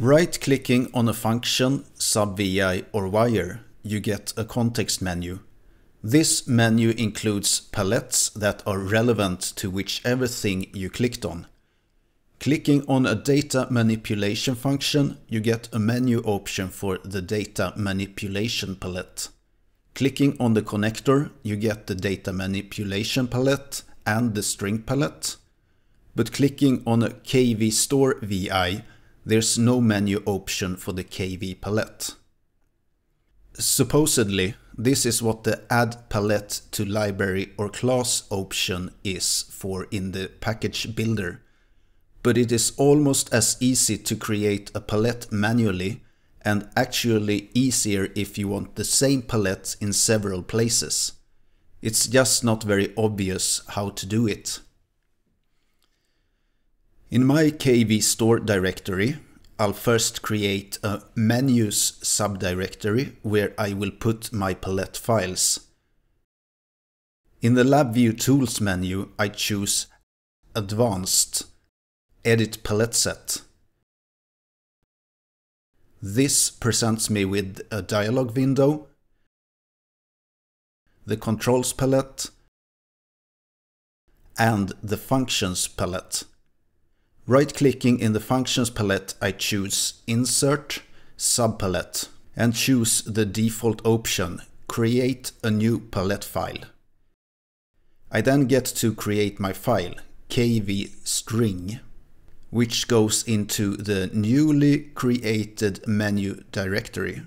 Right-clicking on a function, sub-VI or wire, you get a context menu. This menu includes palettes that are relevant to whichever thing you clicked on. Clicking on a data manipulation function, you get a menu option for the data manipulation palette. Clicking on the connector, you get the data manipulation palette and the string palette. But clicking on a KV store VI, there's no menu option for the KV palette. Supposedly, this is what the Add Palette to Library or Class option is for in the package builder. But it is almost as easy to create a palette manually, and actually easier if you want the same palette in several places. It's just not very obvious how to do it. In my KV store directory, I'll first create a menus subdirectory where I will put my palette files. In the LabVIEW tools menu, I choose Advanced, Edit Palette Set. This presents me with a dialog window, the controls palette, and the functions palette. Right-clicking in the functions palette, I choose Insert, Subpalette, and choose the default option, Create a new palette file. I then get to create my file, kvstring, which goes into the newly created menu directory.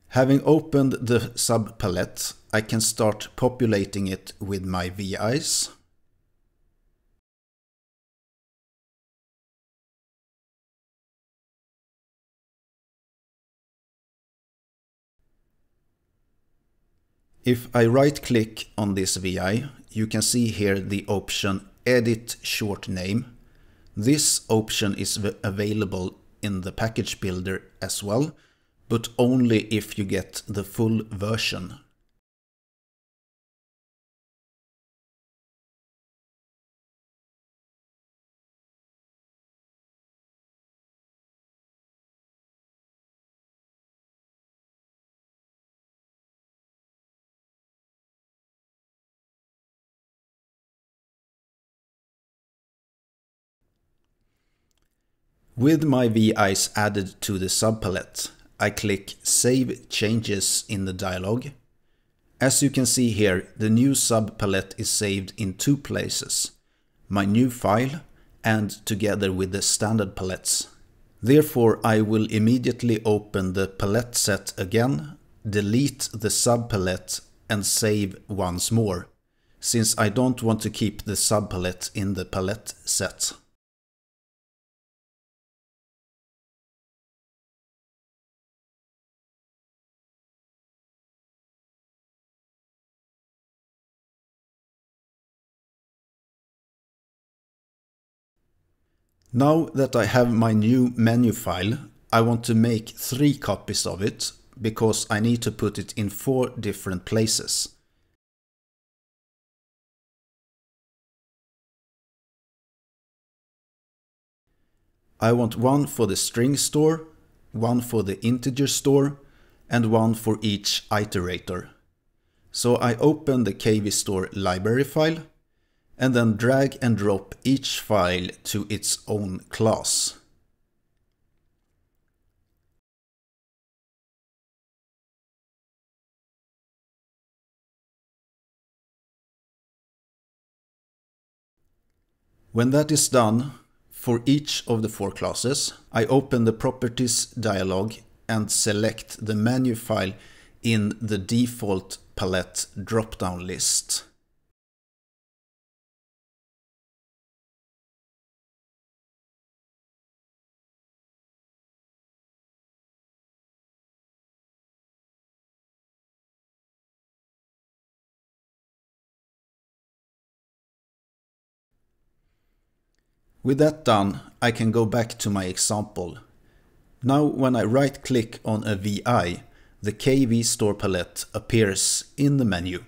Having opened the subpalette, I can start populating it with my VIs. If I right-click on this VI, you can see here the option Edit Short Name. This option is available in the package builder as well, but only if you get the full version. With my VIs added to the subpalette, I click Save Changes in the dialog. As you can see here, the new subpalette is saved in two places, my new file and together with the standard palettes. Therefore, I will immediately open the palette set again, delete the subpalette and save once more, since I don't want to keep the subpalette in the palette set. Now that I have my new menu file, I want to make 3 copies of it, because I need to put it in 4 different places. I want one for the string store, one for the integer store, and one for each iterator. So I open the KV store library file, and then drag and drop each file to its own class. When that is done, for each of the 4 classes, I open the Properties dialog and select the menu file in the default palette drop-down list. With that done, I can go back to my example. Now when I right-click on a VI, the KV Store palette appears in the menu.